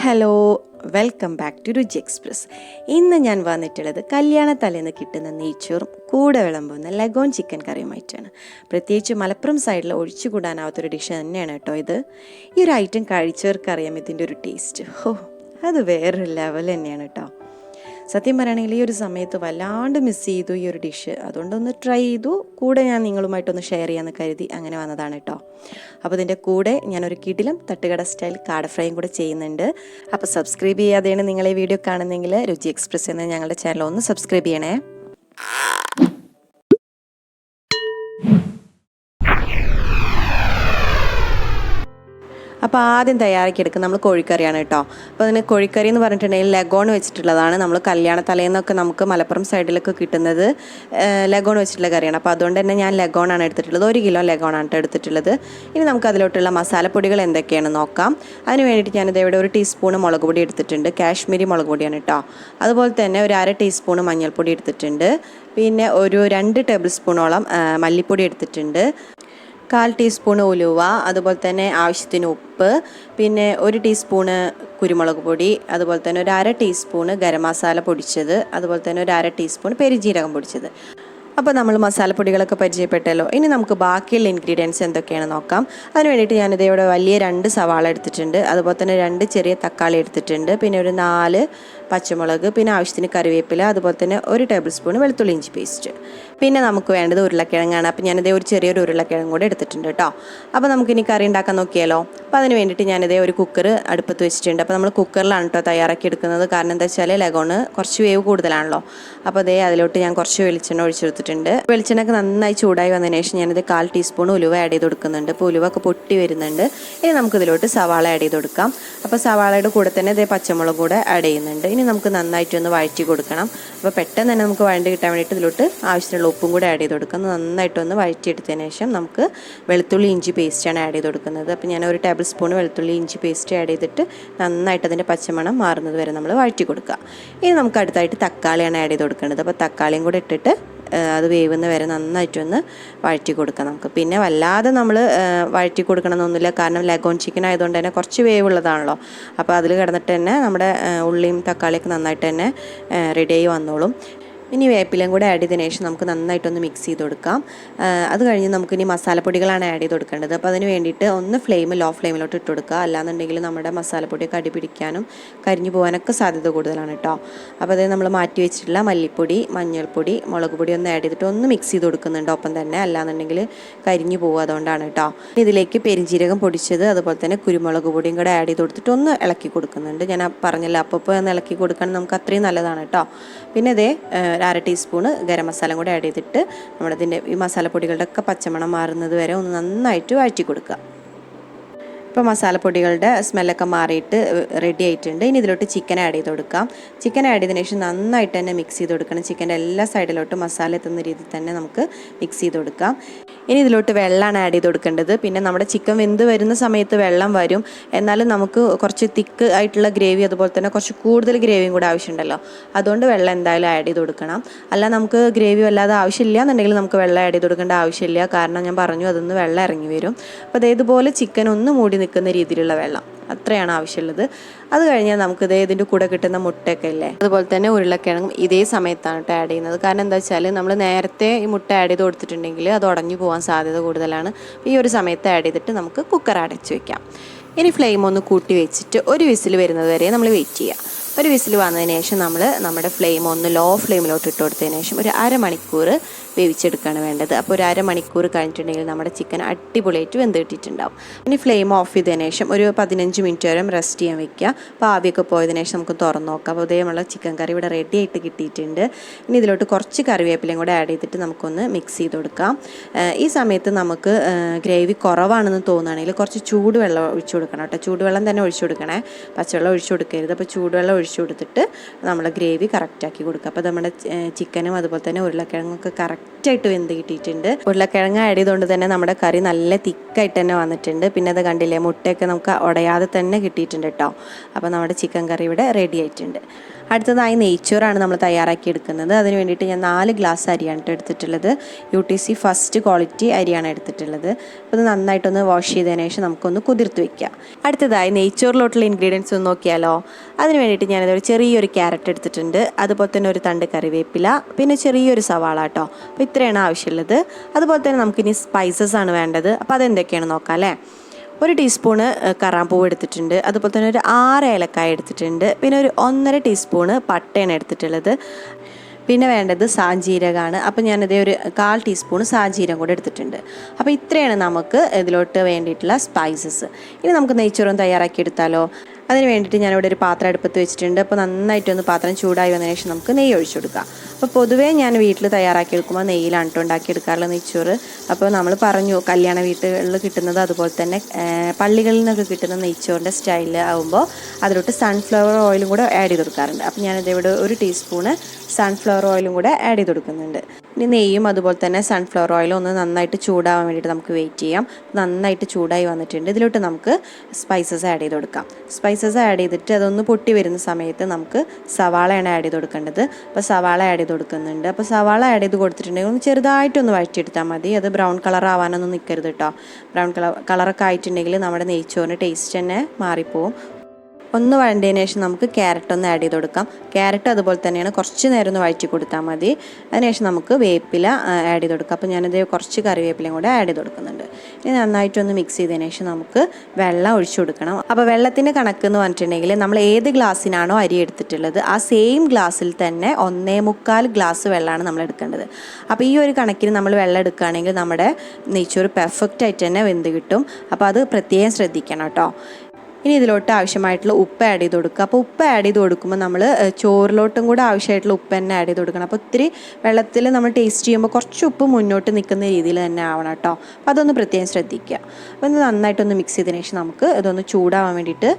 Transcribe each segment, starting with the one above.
Hello, welcome back to രുചി express. ഇന്ന് ഞാൻ വന്നിട്ടുള്ളത് കല്യാണ തലേന്ന് കിട്ടുന്ന നെയ്ച്ചോറും കൂടെ വിളമ്പുന്ന ലഗോൺ ചിക്കൻ കറിയുമായിട്ടാണ്. പ്രത്യേകിച്ച് മലപ്പുറം സൈഡിൽ ഒഴിച്ചുകൂടാനാവാത്തൊരു ഡിഷ് തന്നെയാണ് കേട്ടോ ഇത്. ഈ ഒരു ഐറ്റം കഴിച്ചവർക്കറിയാം ഇതിൻ്റെ ഒരു ടേസ്റ്റ്. അത് വേറൊരു ലെവൽ തന്നെയാണ് കേട്ടോ. സത്യം പറയുകയാണെങ്കിൽ ഈ ഒരു സമയത്ത് വല്ലാണ്ട് മിസ് ചെയ്തു ഈ ഒരു ഡിഷ്. അതുകൊണ്ടൊന്ന് ട്രൈ ചെയ്തു, കൂടെ ഞാൻ നിങ്ങളുമായിട്ടൊന്ന് ഷെയർ ചെയ്യാമെന്ന് കരുതി അങ്ങനെ വന്നതാണ് കേട്ടോ. അപ്പോൾ ഇതിൻ്റെ കൂടെ ഞാനൊരു കിടിലം തട്ടുകട സ്റ്റൈൽ കാട ഫ്രൈയും കൂടെ ചെയ്യുന്നുണ്ട്. അപ്പോൾ സബ്സ്ക്രൈബ് ചെയ്യാതെയാണ് നിങ്ങൾ ഈ വീഡിയോ കാണുന്നെങ്കിൽ രുചി എക്സ്പ്രസ് എന്ന ഞങ്ങളുടെ ചാനൽ ഒന്ന് സബ്സ്ക്രൈബ് ചെയ്യണേ. അപ്പോൾ ആദ്യം തയ്യാറാക്കിയെടുക്കുന്നത് നമ്മൾ കോഴിക്കറിയാണ് കേട്ടോ. അപ്പോൾ അതിന് കോഴിക്കറി എന്ന് പറഞ്ഞിട്ടുണ്ടെങ്കിൽ ലഗോൺ വെച്ചിട്ടുള്ളതാണ്. നമ്മൾ കല്യാണ തലേന്നൊക്കെ നമുക്ക് മലപ്പുറം സൈഡിലൊക്കെ കിട്ടുന്നത് ലഗോൺ വെച്ചിട്ടുള്ള കറിയാണ്. അപ്പോൾ അതുകൊണ്ട് തന്നെ ഞാൻ ലഗോണാണ് എടുത്തിട്ടുള്ളത്. 1 കിലോ ലഗോണാണ് എടുത്തിട്ടുള്ളത്. ഇനി നമുക്ക് അതിലോട്ടുള്ള മസാലപ്പൊടികൾ എന്തൊക്കെയാണെന്ന് നോക്കാം. അതിന് വേണ്ടിയിട്ട് ഞാനിത് ഇവിടെ 1 ടീസ്പൂൺ മുളക് പൊടി എടുത്തിട്ടുണ്ട്. കാശ്മീരി മുളക് പൊടിയാണ് കേട്ടോ. അതുപോലെ തന്നെ ഒരു 1/2 ടീസ്പൂൺ മഞ്ഞൾപ്പൊടി എടുത്തിട്ടുണ്ട്. പിന്നെ ഒരു 2 ടേബിൾ സ്പൂണോളം മല്ലിപ്പൊടി എടുത്തിട്ടുണ്ട്. 1/4 ടീസ്പൂൺ ഉലുവ, അതുപോലെ തന്നെ ആവശ്യത്തിന് ഉപ്പ്, പിന്നെ 1 ടീസ്പൂണ് കുരുമുളക് പൊടി, അതുപോലെ തന്നെ ഒരു 1/2 ടീസ്പൂണ് ഗരം മസാല പൊടിച്ചത്, അതുപോലെ തന്നെ ഒരു 1/2 ടീസ്പൂൺ പെരുംജീരകം പൊടിച്ചത്. അപ്പോൾ നമ്മൾ മസാലപ്പൊടികളൊക്കെ പരിചയപ്പെട്ടല്ലോ. ഇനി നമുക്ക് ബാക്കിയുള്ള ഇൻഗ്രീഡിയൻസ് എന്തൊക്കെയാണെന്ന് നോക്കാം. അതിന് വേണ്ടിയിട്ട് ഞാനിത് ഇവിടെ വലിയ 2 സവാള എടുത്തിട്ടുണ്ട്. അതുപോലെ തന്നെ 2 ചെറിയ തക്കാളി എടുത്തിട്ടുണ്ട്. പിന്നെ ഒരു 4 പച്ചമുളക്, പിന്നെ ആവശ്യത്തിന് കറിവേപ്പില, അതുപോലെ തന്നെ 1 ടേബിൾ സ്പൂൺ വെളുത്തുള്ളി ഇഞ്ചി പേസ്റ്റ്. പിന്നെ നമുക്ക് വേണ്ടത് ഉരുളക്കിഴങ്ങാണ്. അപ്പോൾ ഞാനിതേ ഒരു ചെറിയൊരു ഉരുളക്കിഴങ്ങ് കൂടെ എടുത്തിട്ടുണ്ട് കേട്ടോ. അപ്പോൾ നമുക്കിനി കറി ഉണ്ടാക്കാൻ നോക്കിയാലോ. അപ്പോൾ അതിന് വേണ്ടിയിട്ട് ഞാനിതേ ഒരു കുക്കർ അടുപ്പത്ത് വെച്ചിട്ടുണ്ട്. അപ്പോൾ നമ്മൾ കുക്കറിലാണ് കേട്ടോ തയ്യാറാക്കി എടുക്കുന്നത്. കാരണം എന്താ വെച്ചാൽ ലഗോണ് കുറച്ച് വേവ് കൂടുതലാണല്ലോ. അപ്പോൾ അതേ അതിലോട്ട് ഞാൻ കുറച്ച് വെളിച്ചെണ്ണ ഒഴിച്ചെടുത്തിട്ടുണ്ട്. വെളിച്ചെണ്ണയൊക്കെ നന്നായി ചൂടായി വന്നതിന് ശേഷം ഞാനിത് 1/4 ടീസ്പൂൺ ഉലുവ ആഡ് ചെയ്ത് കൊടുക്കുന്നുണ്ട്. അപ്പോൾ ഉലുവ ഒക്കെ പൊട്ടി വരുന്നുണ്ട്. ഇനി നമുക്കിതിലോട്ട് സവാള ആഡ് ചെയ്ത് കൊടുക്കാം. അപ്പോൾ സവാളയുടെ കൂടെ തന്നെ ഇതേ പച്ചമുളക് കൂടെ ആഡ് ചെയ്യുന്നുണ്ട്. ഇനി നമുക്ക് നന്നായിട്ടൊന്ന് വഴറ്റി കൊടുക്കണം. അപ്പോൾ പെട്ടെന്ന് തന്നെ നമുക്ക് വഴണ്ടി കിട്ടാൻ വേണ്ടിയിട്ട് ഇതിലോട്ട് ആവശ്യത്തിനുള്ള ഉപ്പും കൂടെ ആഡ് ചെയ്ത് കൊടുക്കാം. നന്നായിട്ടൊന്ന് വഴറ്റിയെടുത്തതിന് ശേഷം നമുക്ക് വെളുത്തുള്ളി ഇഞ്ചി പേസ്റ്റാണ് ആഡ് ചെയ്ത് കൊടുക്കുന്നത്. അപ്പോൾ ഞാൻ 1 ടേബിൾ സ്പൂൺ വെളുത്തുള്ളി ഇഞ്ചി പേസ്റ്റ് ആഡ് ചെയ്തിട്ട് നന്നായിട്ട് അതിൻ്റെ പച്ചമണം മാറുന്നത് വരെ നമ്മൾ വഴറ്റി കൊടുക്കുക. ഇനി നമുക്ക് അടുത്തായിട്ട് തക്കാളിയാണ് ആഡ് ചെയ്ത് കൊടുക്കേണ്ടത്. അപ്പോൾ തക്കാളിയും കൂടെ ഇട്ടിട്ട് അത് വേവുന്ന വരെ നന്നായിട്ടൊന്ന് വഴറ്റി കൊടുക്കാം നമുക്ക്. പിന്നെ വല്ലാതെ നമ്മൾ വഴറ്റി കൊടുക്കണമെന്നൊന്നുമില്ല. കാരണം ലഗോൺ ചിക്കൻ ആയതുകൊണ്ട് തന്നെ കുറച്ച് വേവുള്ളതാണല്ലോ. അപ്പോൾ അതിൽ കിടന്നിട്ട് തന്നെ നമ്മുടെ ഉള്ളിയും തക്കാളിയൊക്കെ നന്നായിട്ട് തന്നെ റെഡിയായി വന്നോളും. ഇനി വേപ്പിലയും കൂടെ ആഡ് ചെയ്തതിന് ശേഷം നമുക്ക് നന്നായിട്ടൊന്ന് മിക്സ് ചെയ്ത് കൊടുക്കാം. അത് കഴിഞ്ഞ് നമുക്കിനി മസാലപ്പൊടികളാണ് ആഡ് ചെയ്ത് കൊടുക്കേണ്ടത്. അപ്പോൾ അതിന് വേണ്ടിയിട്ട് ഒന്ന് ലോ ഫ്ലെയിമിലോട്ട് ഇട്ട് കൊടുക്കുക. അല്ലാന്നുണ്ടെങ്കിൽ നമ്മുടെ മസാലപ്പൊടിയൊക്കെ അടി പിടിക്കാനും കരിഞ്ഞു പോകാനൊക്കെ സാധ്യത കൂടുതലാണ് കേട്ടോ. അപ്പോൾ അത് നമ്മൾ മാറ്റി വെച്ചിട്ടുള്ള മല്ലിപ്പൊടി, മഞ്ഞൾപ്പൊടി, മുളക് പൊടി ഒന്ന് ആഡ് ചെയ്തിട്ട് ഒന്ന് മിക്സ് ചെയ്ത് കൊടുക്കുന്നുണ്ട് ഒപ്പം തന്നെ. അല്ലാന്നുണ്ടെങ്കിൽ കരിഞ്ഞു പോകും, അതുകൊണ്ടാണ് കേട്ടോ. ഇതിലേക്ക് പെരുംജീരകം പൊടിച്ചത്, അതുപോലെ തന്നെ കുരുമുളക് പൊടിയും കൂടെ ആഡ് ചെയ്ത് കൊടുത്തിട്ട് ഒന്ന് ഇളക്കി കൊടുക്കുന്നുണ്ട്. ഞാൻ പറഞ്ഞില്ല, അപ്പോൾ ഒന്ന് ഇളക്കി കൊടുക്കുകയാണെങ്കിൽ നമുക്ക് അത്രയും നല്ലതാണ് കേട്ടോ. പിന്നെ ഇതേ 1/2 ടീസ്പൂണ് ഗരം മസാല കൂടെ ആഡ് ചെയ്തിട്ട് നമ്മളിതിൻ്റെ ഈ മസാലപ്പൊടികളുടെ ഒക്കെ പച്ചമണം മാറുന്നത് വരെ ഒന്ന് നന്നായിട്ട് വഴറ്റി കൊടുക്കുക. ഇപ്പോൾ മസാലപ്പൊടികളുടെ സ്മെല്ലൊക്കെ മാറിയിട്ട് റെഡി ആയിട്ടുണ്ട്. ഇനി ഇതിലോട്ട് ചിക്കൻ ആഡ് ചെയ്ത് കൊടുക്കാം. ചിക്കൻ ആഡ് ചെയ്തതിന് ശേഷം നന്നായിട്ട് തന്നെ മിക്സ് ചെയ്ത് കൊടുക്കണം. ചിക്കൻ്റെ എല്ലാ സൈഡിലോട്ടും മസാല എത്തുന്ന രീതിയിൽ തന്നെ നമുക്ക് മിക്സ് ചെയ്ത് കൊടുക്കാം. ഇനി ഇതിലോട്ട് വെള്ളമാണ് ആഡ് ചെയ്ത് കൊടുക്കേണ്ടത്. പിന്നെ നമ്മുടെ ചിക്കൻ വെന്ത് വരുന്ന സമയത്ത് വെള്ളം വരും. എന്നാലും നമുക്ക് കുറച്ച് തിക്ക് ആയിട്ടുള്ള ഗ്രേവി, അതുപോലെ തന്നെ കുറച്ച് കൂടുതൽ ഗ്രേവിയും കൂടെ ആവശ്യമുണ്ടല്ലോ. അതുകൊണ്ട് വെള്ളം എന്തായാലും ആഡ് ചെയ്ത് കൊടുക്കണം. അല്ല നമുക്ക് ഗ്രേവി വല്ലാതെ ആവശ്യമില്ല എന്നുണ്ടെങ്കിൽ നമുക്ക് വെള്ളം ആഡ് ചെയ്ത് കൊടുക്കേണ്ട ആവശ്യമില്ല. കാരണം ഞാൻ പറഞ്ഞു, അതൊന്ന് വെള്ളം ഇറങ്ങി വരും. അപ്പോൾ ഇതുപോലെ ചിക്കൻ ഒന്ന് മൂടി നിൽക്കുന്ന രീതിയിലുള്ള വെള്ളം അത്രയാണ് ആവശ്യമുള്ളത്. അത് കഴിഞ്ഞാൽ നമുക്ക് ഇതിൻ്റെ കൂടെ കിട്ടുന്ന മുട്ടയൊക്കെ ഇല്ലേ, അതുപോലെ തന്നെ ഉരുളക്കിഴങ്ങും ഇതേ സമയത്താണ് കേട്ടോ ആഡ് ചെയ്യുന്നത്. കാരണം എന്താ വെച്ചാൽ നമ്മൾ നേരത്തെ ഈ മുട്ട ആഡ് ചെയ്ത് കൊടുത്തിട്ടുണ്ടെങ്കിൽ അത് ഉടഞ്ഞു പോകാൻ സാധ്യത കൂടുതലാണ്. ഈ ഒരു സമയത്ത് ആഡ് ചെയ്തിട്ട് നമുക്ക് കുക്കർ അടച്ച് വയ്ക്കാം. ഇനി ഫ്ലെയിം ഒന്ന് കൂട്ടി വെച്ചിട്ട് 1 വിസിൽ വരുന്നത് വരെ നമ്മൾ വെയിറ്റ് ചെയ്യുക. 1 വിസിൽ വന്നതിന് ശേഷം നമ്മൾ നമ്മുടെ ഫ്ലെയിം ഒന്ന് ലോ ഫ്ലെയിമിലോട്ട് ഇട്ട് കൊടുത്തതിന് ശേഷം ഒരു അരമണിക്കൂർ വേവിച്ചെടുക്കുകയാണ് വേണ്ടത്. അപ്പോൾ ഒരു അരമണിക്കൂർ കഴിഞ്ഞിട്ടുണ്ടെങ്കിൽ നമ്മുടെ ചിക്കൻ അടിപൊളിയായിട്ട് വെന്ത് കിട്ടിയിട്ടുണ്ടാവും. ഇനി ഫ്ലെയിം ഓഫ് ചെയ്തതിന് ശേഷം ഒരു 15 മിനിറ്റ് വരെ റെസ്റ്റ് ചെയ്യാൻ വെക്കുക. അപ്പോൾ ആവിയൊക്കെ പോയതിനു ശേഷം നമുക്ക് തുറന്ന് നോക്കാം. അപ്പോൾ ഇതേ നമ്മളെ ചിക്കൻ കറി ഇവിടെ റെഡി ആയിട്ട് കിട്ടിയിട്ടുണ്ട്. ഇനി ഇതിലോട്ട് കുറച്ച് കറിവേപ്പിലയും കൂടെ ആഡ് ചെയ്തിട്ട് നമുക്കൊന്ന് മിക്സ് ചെയ്ത് കൊടുക്കാം. ഈ സമയത്ത് നമുക്ക് ഗ്രേവി കുറവാണെന്ന് തോന്നുകയാണെങ്കിൽ കുറച്ച് ചൂടുവെള്ളം ഒഴിച്ചു കൊടുക്കണം കേട്ടോ. ചൂടുവെള്ളം തന്നെ ഒഴിച്ചു കൊടുക്കണേ, പച്ചവെള്ളം ഒഴിച്ചു കൊടുക്കരുത്. അപ്പോൾ ചൂടുവെള്ളം ഒഴിച്ചു കൊടുത്തിട്ട് നമ്മൾ ഗ്രേവി കറക്റ്റാക്കി കൊടുക്കുക. അപ്പോൾ നമ്മുടെ ചിക്കനും അതുപോലെ തന്നെ ഉരുളക്കിഴങ്ങൊക്കെ കറക്റ്റ് കറക്റ്റായിട്ട് വെന്ത് കിട്ടിയിട്ടുണ്ട്. ഉരുളക്കിഴങ്ങ് ആഡ് ചെയ്തുകൊണ്ട് തന്നെ നമ്മുടെ കറി നല്ല തിക്കായിട്ട് തന്നെ വന്നിട്ടുണ്ട്. പിന്നെ അത് കണ്ടില്ലേ, മുട്ടയൊക്കെ നമുക്ക് ഉടയാതെ തന്നെ കിട്ടിയിട്ടുണ്ട് കേട്ടോ. അപ്പോൾ നമ്മുടെ ചിക്കൻ കറി ഇവിടെ റെഡി ആയിട്ടുണ്ട്. അടുത്തതായി നെയ്ച്ചോറാണ് നമ്മൾ തയ്യാറാക്കി എടുക്കുന്നത്. അതിന് വേണ്ടിയിട്ട് ഞാൻ 4 ഗ്ലാസ് അരിയാണ് എടുത്തിട്ടുള്ളത്. UTC ഫസ്റ്റ് ക്വാളിറ്റി അരിയാണ് എടുത്തിട്ടുള്ളത്. അപ്പോൾ ഇത് നന്നായിട്ടൊന്ന് വാഷ് ചെയ്തതിന് ശേഷം നമുക്കൊന്ന് കുതിർത്ത് വയ്ക്കാം. അടുത്തതായി നെയ്ച്ചോറിലോട്ടുള്ള ഇൻഗ്രീഡിയൻസ് ഒന്ന് നോക്കിയാലോ. അതിന് വേണ്ടിയിട്ട് ഞാനതൊരു ചെറിയൊരു ക്യാരറ്റ് എടുത്തിട്ടുണ്ട്, അതുപോലെ തന്നെ ഒരു തണ്ട് കറിവേപ്പില, പിന്നെ ചെറിയൊരു സവാള കേട്ടോ. അപ്പോൾ ഇത്രയാണ് ആവശ്യമുള്ളത്. അതുപോലെ തന്നെ നമുക്കിനി സ്പൈസസ് ആണ് വേണ്ടത്. അപ്പോൾ അതെന്തൊക്കെയാണ് നോക്കാം അല്ലേ. 1 ടീസ്പൂണ് കറാമ്പൂവ് എടുത്തിട്ടുണ്ട്, അതുപോലെ തന്നെ ഒരു 6 ഏലക്കായ എടുത്തിട്ടുണ്ട്, പിന്നെ ഒരു 1.5 ടീസ്പൂണ് പട്ടയാണ് എടുത്തിട്ടുള്ളത്. പിന്നെ വേണ്ടത് സാജീരകമാണ്. അപ്പോൾ ഞാനതേ ഒരു 1/4 ടീസ്പൂണ് സാജീരകം കൂടെ എടുത്തിട്ടുണ്ട്. അപ്പോൾ ഇത്രയാണ് നമുക്ക് ഇതിലോട്ട് വേണ്ടിയിട്ടുള്ള സ്പൈസസ്. ഇനി നമുക്ക് നെയ്ച്ചോറും തയ്യാറാക്കി എടുത്താലോ. അതിന് വേണ്ടിയിട്ട് ഞാനിവിടെ ഒരു പാത്രം അടുപ്പത്ത് വെച്ചിട്ടുണ്ട്. അപ്പോൾ നന്നായിട്ടൊന്ന് പാത്രം ചൂടായി വന്നതിന് ശേഷം നമുക്ക് നെയ്യ് ഒഴിച്ചു കൊടുക്കാം. അപ്പോൾ പൊതുവേ ഞാൻ വീട്ടിൽ തയ്യാറാക്കി എടുക്കുമ്പോൾ നെയ്യിലാണ് കേട്ടോ ഉണ്ടാക്കി എടുക്കാറുള്ള നെയ്ച്ചോറ്. അപ്പോൾ നമ്മൾ പറഞ്ഞു കല്യാണ വീട്ടുകളിൽ കിട്ടുന്നത് അതുപോലെ തന്നെ പള്ളികളിൽ നിന്നൊക്കെ കിട്ടുന്ന നെയ്ച്ചോറിൻ്റെ സ്റ്റൈലിൽ ആകുമ്പോൾ അതിലോട്ട് സൺഫ്ലവർ ഓയിലും കൂടെ ആഡ് ചെയ്ത് കൊടുക്കാറുണ്ട്. അപ്പോൾ ഞാനിതിവിടെ 1 ടീസ്പൂണ് സൺഫ്ലവർ ഓയിലും കൂടെ ആഡ് ചെയ്ത് കൊടുക്കുന്നുണ്ട്. ഇനി നെയ്യും അതുപോലെ തന്നെ സൺഫ്ലവർ ഓയിലും ഒന്ന് നന്നായിട്ട് ചൂടാവാൻ വേണ്ടിയിട്ട് നമുക്ക് വെയിറ്റ് ചെയ്യാം. നന്നായിട്ട് ചൂടായി വന്നിട്ടുണ്ട്. ഇതിലോട്ട് നമുക്ക് സ്പൈസസ് ആഡ് ചെയ്ത് കൊടുക്കാം. സ്പൈസസ് ആഡ് ചെയ്തിട്ട് അതൊന്ന് പൊട്ടി വരുന്ന സമയത്ത് നമുക്ക് സവാളയാണ് ആഡ് ചെയ്ത് കൊടുക്കേണ്ടത്. അപ്പോൾ സവാള ആഡ് ചെയ്ത് കൊടുക്കുന്നുണ്ട്. അപ്പോൾ സവാള ആഡ് ചെയ്ത് കൊടുത്തിട്ടുണ്ടെങ്കിൽ ഒന്ന് ചെറുതായിട്ടൊന്ന് വഴറ്റിയെടുത്താൽ മതി. അത് ബ്രൗൺ കളർ ആവാനൊന്നും നിൽക്കരുത് കേട്ടോ. ബ്രൗൺ കളറൊക്കെ ആയിട്ടുണ്ടെങ്കിൽ നമ്മുടെ നെയ്ച്ചോറിന് ടേസ്റ്റ് തന്നെ മാറിപ്പോവും. ഒന്ന് വഴണ്ടതിന് ശേഷം നമുക്ക് ക്യാരറ്റ് ഒന്ന് ആഡ് ചെയ്ത് കൊടുക്കാം. ക്യാരറ്റ് അതുപോലെ തന്നെയാണ്, കുറച്ച് നേരം ഒന്ന് വഴറ്റി കൊടുത്താൽ മതി. അതിനുശേഷം നമുക്ക് വേപ്പില ആഡ് ചെയ്ത് കൊടുക്കാം. അപ്പോൾ ഞാനത് കുറച്ച് കറിവേപ്പിലയും കൂടെ ആഡ് ചെയ്ത് കൊടുക്കുന്നുണ്ട്. ഇനി നന്നായിട്ടൊന്ന് മിക്സ് ചെയ്തതിന് ശേഷം നമുക്ക് വെള്ളം ഒഴിച്ചു കൊടുക്കണം. അപ്പോൾ വെള്ളത്തിൻ്റെ കണക്ക് എന്ന് പറഞ്ഞിട്ടുണ്ടെങ്കിൽ നമ്മൾ ഏത് ഗ്ലാസ്സിനാണോ അരി എടുത്തിട്ടുള്ളത് ആ സെയിം ഗ്ലാസ്സിൽ തന്നെ 1.25 ഗ്ലാസ് വെള്ളമാണ് നമ്മൾ എടുക്കേണ്ടത്. അപ്പോൾ ഈ ഒരു കണക്കിന് നമ്മൾ വെള്ളം എടുക്കുകയാണെങ്കിൽ നമ്മുടെ നെയ്ച്ചോറ് പെർഫെക്റ്റ് ആയിട്ട് തന്നെ വെന്ത് കിട്ടും. അപ്പോൾ അത് പ്രത്യേകം ശ്രദ്ധിക്കണം കേട്ടോ. ഇനി ഇതിലോട്ട് ആവശ്യമായിട്ടുള്ള ഉപ്പ് ആഡ് ചെയ്ത് കൊടുക്കുക. അപ്പോൾ ഉപ്പ് ആഡ് ചെയ്ത് കൊടുക്കുമ്പോൾ നമ്മൾ ചോറിലോട്ടും കൂടെ ആവശ്യമായിട്ടുള്ള ഉപ്പ് തന്നെ ആഡ് ചെയ്ത് കൊടുക്കണം. അപ്പോൾ ഒത്തിരി വെള്ളത്തിൽ നമ്മൾ ടേസ്റ്റ് ചെയ്യുമ്പോൾ കുറച്ച് ഉപ്പ് മുന്നോട്ട് നിൽക്കുന്ന രീതിയിൽ തന്നെ ആവണം കേട്ടോ. അപ്പോൾ അതൊന്ന് പ്രത്യേകം ശ്രദ്ധിക്കുക. അപ്പോൾ ഇത് നന്നായിട്ടൊന്ന് മിക്സ് ചെയ്തതിന് ശേഷം നമുക്ക് ഇതൊന്ന് ചൂടാവാൻ വേണ്ടിയിട്ട്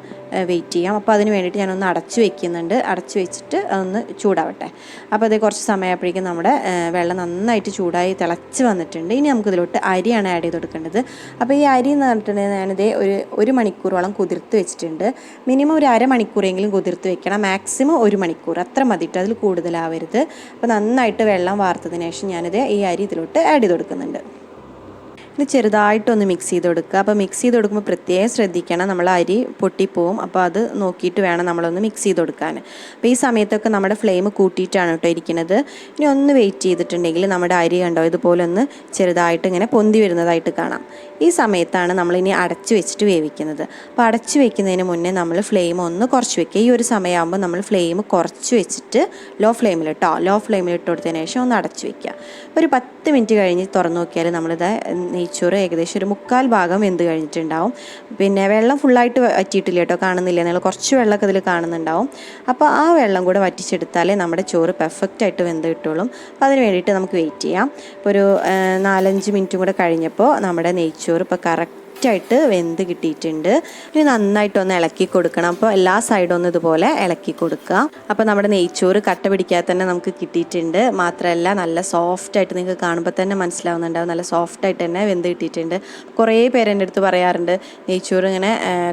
വെയിറ്റ് ചെയ്യാം. അപ്പോൾ അതിന് വേണ്ടിയിട്ട് ഞാനൊന്ന് അടച്ച് വെക്കുന്നുണ്ട്. അടച്ച് വെച്ചിട്ട് അതൊന്ന് ചൂടാവട്ടെ. അപ്പോൾ അത് കുറച്ച് സമയപ്പോഴേക്കും നമ്മുടെ വെള്ളം നന്നായിട്ട് ചൂടായി തിളച്ച് വന്നിട്ടുണ്ട്. ഇനി നമുക്കിതിലോട്ട് അരിയാണ് ആഡ് ചെയ്ത് കൊടുക്കേണ്ടത്. അപ്പോൾ ഈ അരി എന്ന് പറഞ്ഞിട്ടുണ്ടെങ്കിൽ ഞാനിത് ഒരു മണിക്കൂറോളം കുതിർത്ത് വെച്ചിട്ടുണ്ട്. മിനിമം ഒരു അരമണിക്കൂറെങ്കിലും കുതിർത്ത് വെക്കണം. മാക്സിമം 1 മണിക്കൂർ അത്ര മതിയിട്ട്, അതിൽ കൂടുതലാവരുത്. അപ്പോൾ നന്നായിട്ട് വെള്ളം വാർത്തതിന് ശേഷം ഞാനിത് ഈ അരി ഇതിലോട്ട് ആഡ് ചെയ്ത് കൊടുക്കുന്നുണ്ട്. ഇത് ചെറുതായിട്ടൊന്ന് മിക്സ് ചെയ്ത് കൊടുക്കുക. അപ്പോൾ മിക്സ് ചെയ്ത് കൊടുക്കുമ്പോൾ പ്രത്യേകം ശ്രദ്ധിക്കണം, നമ്മൾ അരി പൊട്ടിപ്പോവും. അപ്പോൾ അത് നോക്കിയിട്ട് വേണം നമ്മളൊന്ന് മിക്സ് ചെയ്ത് കൊടുക്കാൻ. അപ്പോൾ ഈ സമയത്തൊക്കെ നമ്മുടെ ഫ്ലെയിം കൂട്ടിയിട്ടാണ് കേട്ടോ ഇരിക്കുന്നത്. ഇനി ഒന്ന് വെയിറ്റ് ചെയ്തിട്ടുണ്ടെങ്കിൽ നമ്മുടെ അരി കണ്ടോ ഇതുപോലെ ഒന്ന് ചെറുതായിട്ട് ഇങ്ങനെ പൊന്തി വരുന്നതായിട്ട് കാണാം. ഈ സമയത്താണ് നമ്മളിനി അടച്ച് വെച്ചിട്ട് വേവിക്കുന്നത്. അപ്പോൾ അടച്ച് വെക്കുന്നതിന് മുന്നേ നമ്മൾ ഫ്ലെയിം ഒന്ന് കുറച്ച് വെക്കുക. ഈ ഒരു സമയമാകുമ്പോൾ നമ്മൾ ഫ്ലെയിം കുറച്ച് വെച്ചിട്ട് ലോ ഫ്ലെയിമിൽ ഇട്ട് കൊടുത്തതിന് ശേഷം ഒന്ന് അടച്ച് വെക്കുക. ഒരു 10 മിനിറ്റ് കഴിഞ്ഞ് തുറന്നു നോക്കിയാൽ നമ്മളിത് നെയ്ച്ചോറ് ഏകദേശം ഒരു 1/4 ഭാഗം വെന്ത് കഴിഞ്ഞിട്ടുണ്ടാവും. പിന്നെ വെള്ളം ഫുള്ളായിട്ട് വറ്റിയിട്ടില്ല കേട്ടോ, കാണുന്നില്ല, നിങ്ങൾ കുറച്ച് വെള്ളമൊക്കെ ഇതിൽ കാണുന്നുണ്ടാവും. അപ്പോൾ ആ വെള്ളം കൂടെ വറ്റിച്ചെടുത്താലേ നമ്മുടെ ചോറ് പെർഫെക്റ്റായിട്ട് വെന്ത് കിട്ടുള്ളൂ. അപ്പോൾ അതിന് വേണ്ടിയിട്ട് നമുക്ക് വെയിറ്റ് ചെയ്യാം. ഇപ്പോൾ ഒരു 4-5 മിനിറ്റും കൂടെ കഴിഞ്ഞപ്പോൾ നമ്മുടെ നെയ്ച്ചോറ് ഇപ്പോൾ കറക്റ്റായിട്ട് വെന്ത് കിട്ടിയിട്ടുണ്ട്. ഇനി നന്നായിട്ടൊന്ന് ഇളക്കി കൊടുക്കണം. അപ്പോൾ എല്ലാ സൈഡും ഒന്ന് ഇതുപോലെ ഇളക്കി കൊടുക്കുക. അപ്പോൾ നമ്മുടെ നെയ്ച്ചോറ് കട്ട പിടിക്കാതെ തന്നെ നമുക്ക് കിട്ടിയിട്ടുണ്ട്. മാത്രമല്ല നല്ല സോഫ്റ്റായിട്ട് നിങ്ങൾക്ക് കാണുമ്പോൾ തന്നെ മനസ്സിലാവുന്നുണ്ടാവും, നല്ല സോഫ്റ്റായിട്ട് തന്നെ വെന്ത് കിട്ടിയിട്ടുണ്ട്. കുറേ പേര് എൻ്റെ അടുത്ത് പറയാറുണ്ട് നെയ്ച്ചോറ് ഇങ്ങനെ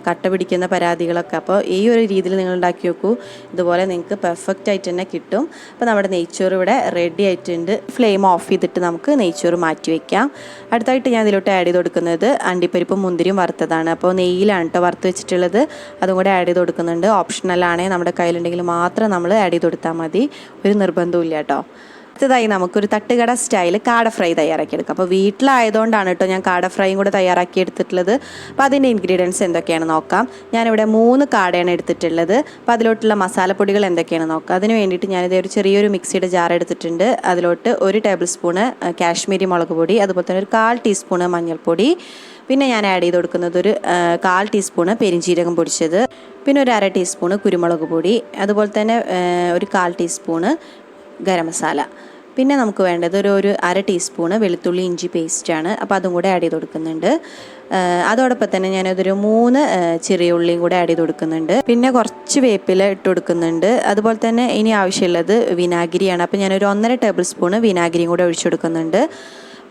കട്ട പിടിക്കുന്ന പരാതികളൊക്കെ. അപ്പോൾ ഈ ഒരു രീതിയിൽ നിങ്ങൾ ഉണ്ടാക്കി നോക്കൂ, ഇതുപോലെ നിങ്ങൾക്ക് പെർഫെക്റ്റായിട്ട് തന്നെ കിട്ടും. അപ്പോൾ നമ്മുടെ നെയ്ച്ചോറ് ഇവിടെ റെഡി ആയിട്ടുണ്ട്. ഫ്ലെയിം ഓഫ് ചെയ്തിട്ട് നമുക്ക് നെയ്ച്ചോറ് മാറ്റി വയ്ക്കാം. അടുത്തായിട്ട് ഞാൻ ഇതിലോട്ട് ആഡ് ചെയ്ത് കൊടുക്കുന്നത് അണ്ടിപ്പരിപ്പ് മുന്തിരിയും വറുത്തതാണ്. അപ്പോൾ നെയ്യിലാണ് കേട്ടോ വറുത്ത് വെച്ചിട്ടുള്ളത്. അതും കൂടെ ആഡ് ചെയ്ത് കൊടുക്കുന്നുണ്ട്. ഓപ്ഷണലാണ്, നമ്മുടെ കയ്യിലുണ്ടെങ്കിൽ മാത്രം നമ്മൾ ആഡ് ചെയ്ത് കൊടുത്താൽ മതി, ഒരു നിർബന്ധവും ഇല്ല കേട്ടോ. അടുത്തതായി നമുക്കൊരു തട്ടുകട സ്റ്റൈൽ കാട ഫ്രൈ തയ്യാറാക്കിയെടുക്കാം. അപ്പോൾ വീട്ടിലായതുകൊണ്ടാണ് കേട്ടോ ഞാൻ കാട ഫ്രൈയും കൂടെ തയ്യാറാക്കി എടുത്തിട്ടുള്ളത്. അപ്പോൾ അതിൻ്റെ ഇൻഗ്രീഡിയൻസ് എന്തൊക്കെയാണ് നോക്കാം. ഞാനിവിടെ 3 കാടയാണ് എടുത്തിട്ടുള്ളത്. അപ്പോൾ അതിലോട്ടുള്ള മസാലപ്പൊടികൾ എന്തൊക്കെയാണ് നോക്കാം. അതിന് വേണ്ടിയിട്ട് ഞാനിത് ഒരു ചെറിയൊരു മിക്സിയുടെ ജാർ എടുത്തിട്ടുണ്ട്. അതിലോട്ട് 1 ടേബിൾ സ്പൂണ് കാശ്മീരി മുളക് പൊടി, അതുപോലെ തന്നെ ഒരു 1/4 ടീസ്പൂണ് മഞ്ഞൾപ്പൊടി, പിന്നെ ഞാൻ ആഡ് ചെയ്ത് കൊടുക്കുന്നത് ഒരു 1/4 ടീസ്പൂണ് പെരിഞ്ജീരകം പൊടിച്ചത്, പിന്നെ ഒരു 1/2 ടീസ്പൂണ് കുരുമുളക് പൊടി, അതുപോലെ തന്നെ ഒരു 1/4 ടീസ്പൂണ് ഗരം മസാല, പിന്നെ നമുക്ക് വേണ്ടത് ഒരു അര ടീസ്പൂണ് വെളുത്തുള്ളി ഇഞ്ചി പേസ്റ്റാണ്. അപ്പോൾ അതും കൂടെ ആഡ് ചെയ്ത് കൊടുക്കുന്നുണ്ട്. അതോടൊപ്പം തന്നെ ഞാനതൊരു 3 ചെറിയ ഉള്ളിയും കൂടെ ആഡ് ചെയ്ത് കൊടുക്കുന്നുണ്ട്. പിന്നെ കുറച്ച് വേപ്പില ഇട്ട് കൊടുക്കുന്നുണ്ട്. അതുപോലെ തന്നെ ഇനി ആവശ്യമുള്ളത് വിനാഗിരിയാണ്. അപ്പോൾ ഞാനൊരു 1.5 ടേബിൾ സ്പൂണ് വിനാഗിരിയും കൂടെ ഒഴിച്ചു കൊടുക്കുന്നുണ്ട്.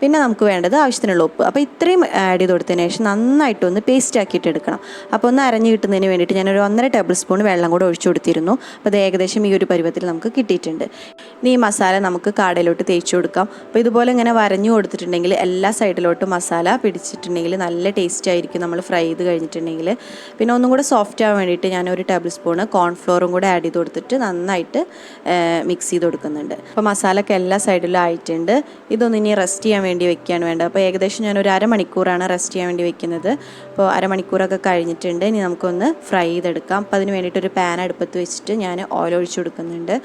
പിന്നെ നമുക്ക് വേണ്ടത് ആവശ്യത്തിനുള്ള ഉപ്പ്. അപ്പോൾ ഇത്രയും ആഡ് ചെയ്ത് കൊടുത്തതിന് ശേഷം നന്നായിട്ടൊന്ന് പേസ്റ്റ് ആക്കിയിട്ട് എടുക്കണം. അപ്പോൾ ഒന്ന് അരഞ്ഞ് കിട്ടുന്നതിന് വേണ്ടിയിട്ട് ഞാനൊരു 1.5 ടേബിൾ സ്പൂൺ വെള്ളം കൂടെ ഒഴിച്ചു കൊടുത്തിരുന്നു. അപ്പോൾ അത് ഏകദേശം ഈ ഒരു പരുവത്തിൽ നമുക്ക് കിട്ടിയിട്ടുണ്ട്. ഇനി ഈ മസാല നമുക്ക് കാടയിലോട്ട് തേച്ച് കൊടുക്കാം. അപ്പോൾ ഇതുപോലെ ഇങ്ങനെ വരഞ്ഞു കൊടുത്തിട്ടുണ്ടെങ്കിൽ എല്ലാ സൈഡിലോട്ടും മസാല പിടിച്ചിട്ടുണ്ടെങ്കിൽ നല്ല ടേസ്റ്റ് ആയിരിക്കും നമ്മൾ ഫ്രൈ ചെയ്ത് കഴിഞ്ഞിട്ടുണ്ടെങ്കിൽ. പിന്നെ ഒന്നും കൂടെ സോഫ്റ്റ് ആവാൻ വേണ്ടിയിട്ട് ഞാൻ ഒരു ടേബിൾ സ്പൂണ് കോൺഫ്ലോറും കൂടെ ആഡ് ചെയ്ത് കൊടുത്തിട്ട് നന്നായിട്ട് മിക്സ് ചെയ്ത് കൊടുക്കുന്നുണ്ട്. അപ്പോൾ മസാലയൊക്കെ എല്ലാ സൈഡിലും ആയിട്ടുണ്ട്. ഇതൊന്ന് ഇനി റെസ്റ്റ് ചെയ്യാൻ വേണ്ടി വെക്കുകയാണ് വേണ്ടത്. അപ്പോൾ ഏകദേശം ഞാനൊരു അരമണിക്കൂറാണ് റെസ്റ്റ് ചെയ്യാൻ വേണ്ടി വെക്കുന്നത്. അപ്പോൾ അരമണിക്കൂറൊക്കെ കഴിഞ്ഞിട്ടുണ്ട്. ഇനി നമുക്കൊന്ന് ഫ്രൈ ചെയ്തെടുക്കാം. അപ്പോൾ അതിന് വേണ്ടിയിട്ടൊരു പാൻ അടുപ്പത്ത് വെച്ചിട്ട് ഞാൻ ഓയിൽ ഒഴിച്ചു കൊടുക്കുന്നുണ്ട്.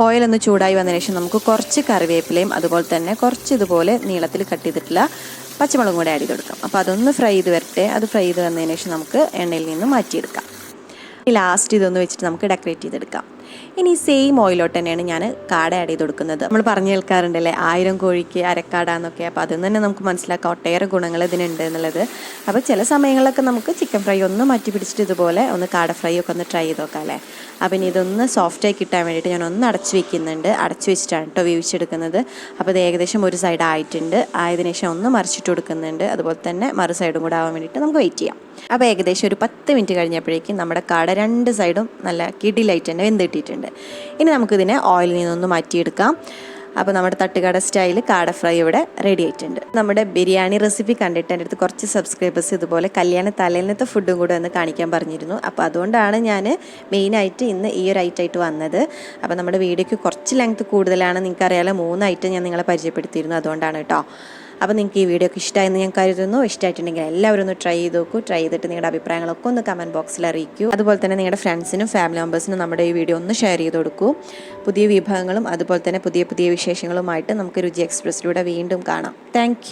ഓയിലൊന്ന് ചൂടായി വന്നതിന് ശേഷം നമുക്ക് കുറച്ച് കറിവേപ്പിലയും അതുപോലെ തന്നെ കുറച്ച് ഇതുപോലെ നീളത്തിൽ കട്ട് ചെയ്തിട്ടുള്ള പച്ചമുളകും കൂടെ ആഡ് ചെയ്ത് കൊടുക്കാം. അപ്പോൾ അതൊന്ന് ഫ്രൈ ചെയ്ത് വരട്ടെ. അത് ഫ്രൈ ചെയ്ത് വന്നതിന് ശേഷം നമുക്ക് എണ്ണയിൽ നിന്ന് മാറ്റിയെടുക്കാം. ലാസ്റ്റ് ഇതൊന്ന് വെച്ചിട്ട് നമുക്ക് ഡെക്കറേറ്റ് ചെയ്തെടുക്കാം. ഇനി സെയിം ഓയിലോട്ട് തന്നെയാണ് ഞാൻ കാട ആഡ് ചെയ്ത് കൊടുക്കുന്നത്. നമ്മൾ പറഞ്ഞു കേൾക്കാറുണ്ടല്ലേ 1000 കോഴിക്ക് അരക്കാട എന്നൊക്കെ. അപ്പോൾ അതിൽ നിന്ന് തന്നെ നമുക്ക് മനസ്സിലാക്കാം ഒട്ടേറെ ഗുണങ്ങൾ ഇതിനുണ്ട് എന്നുള്ളത്. അപ്പോൾ ചില സമയങ്ങളിലൊക്കെ നമുക്ക് ചിക്കൻ ഫ്രൈ ഒന്ന് മാറ്റി പിടിച്ചിട്ട് ഇതുപോലെ ഒന്ന് കാട ഫ്രൈ ഒക്കെ ഒന്ന് ട്രൈ ചെയ്ത് നോക്കാം അല്ലേ. അപ്പം ഇനി ഇതൊന്ന് സോഫ്റ്റായി കിട്ടാൻ വേണ്ടിയിട്ട് ഞാൻ ഒന്ന് അടച്ച് വെക്കുന്നുണ്ട്. അടച്ച് വെച്ചിട്ടാണ് കേട്ടോ വേവിച്ചെടുക്കുന്നത്. അപ്പോൾ ഇത് ഏകദേശം ഒരു സൈഡ് ആയിട്ടുണ്ട്. ആയതിനു ശേഷം ഒന്ന് മറിച്ചിട്ട് കൊടുക്കുന്നുണ്ട്. അതുപോലെ തന്നെ മറു സൈഡും കൂടെ ആവാൻ വേണ്ടിയിട്ട് നമുക്ക് വെയിറ്റ് ചെയ്യാം. അപ്പോൾ ഏകദേശം ഒരു 10 മിനിറ്റ് കഴിഞ്ഞപ്പോഴേക്കും നമ്മുടെ കാട 2 സൈഡും നല്ല കിടിലായിട്ട് തന്നെ വെന്തിട്ടിട്ടുണ്ട്. ഇനി നമുക്കിതിനെ ഓയിലിൽ നിന്നൊന്ന് മാറ്റിയെടുക്കാം. അപ്പോൾ നമ്മുടെ തട്ടുകട സ്റ്റൈൽ കാട ഫ്രൈ ഇവിടെ റെഡി ആയിട്ടുണ്ട്. നമ്മുടെ ബിരിയാണി റെസിപ്പി കണ്ടിട്ട് എൻ്റെ അടുത്ത് കുറച്ച് സബ്സ്ക്രൈബേഴ്സ് ഇതുപോലെ കല്യാണ തലേന്നത്തെ ഫുഡും കൂടെ ഒന്ന് കാണിക്കാൻ പറഞ്ഞിരുന്നു. അപ്പോൾ അതുകൊണ്ടാണ് ഞാൻ മെയിനായിട്ട് ഇന്ന് ഈ ഒരു ഐറ്റമായിട്ട് വന്നത്. അപ്പോൾ നമ്മുടെ വീഡിയോയ്ക്ക് കുറച്ച് ലെങ്ത് കൂടുതലാണ്. നിങ്ങൾക്കറിയാലോ 3 ഐറ്റം ഞാൻ നിങ്ങളെ പരിചയപ്പെടുത്തിയിരുന്നു. അതുകൊണ്ടാണ് കേട്ടോ. അപ്പോൾ നിങ്ങൾക്ക് ഈ വീഡിയോ ഒക്കെ ഇഷ്ടമായെന്ന് ഞാൻ കരുതുന്നു. ഇഷ്ടമായിട്ടുണ്ടെങ്കിൽ എല്ലാവരും ഒന്ന് ട്രൈ ചെയ്ത് നോക്കൂ. ട്രൈ ചെയ്തിട്ട് നിങ്ങളുടെ അഭിപ്രായങ്ങളൊക്കെ ഒന്ന് കമൻറ്റ് ബോക്സിൽ അറിയിക്കൂ. അതുപോലെ തന്നെ നിങ്ങളുടെ ഫ്രണ്ട്സിനും ഫാമിലി മെമ്പേഴ്സിനും നമ്മുടെ ഈ വീഡിയോ ഒന്ന് ഷെയർ ചെയ്ത് കൊടുക്കൂ. പുതിയ വിഭവങ്ങളും അതുപോലെ തന്നെ പുതിയ പുതിയ വിശേഷങ്ങളുമായിട്ട് നമുക്ക് രുചി എക്സ്പ്രസ്സിലൂടെ വീണ്ടും കാണാം. താങ്ക്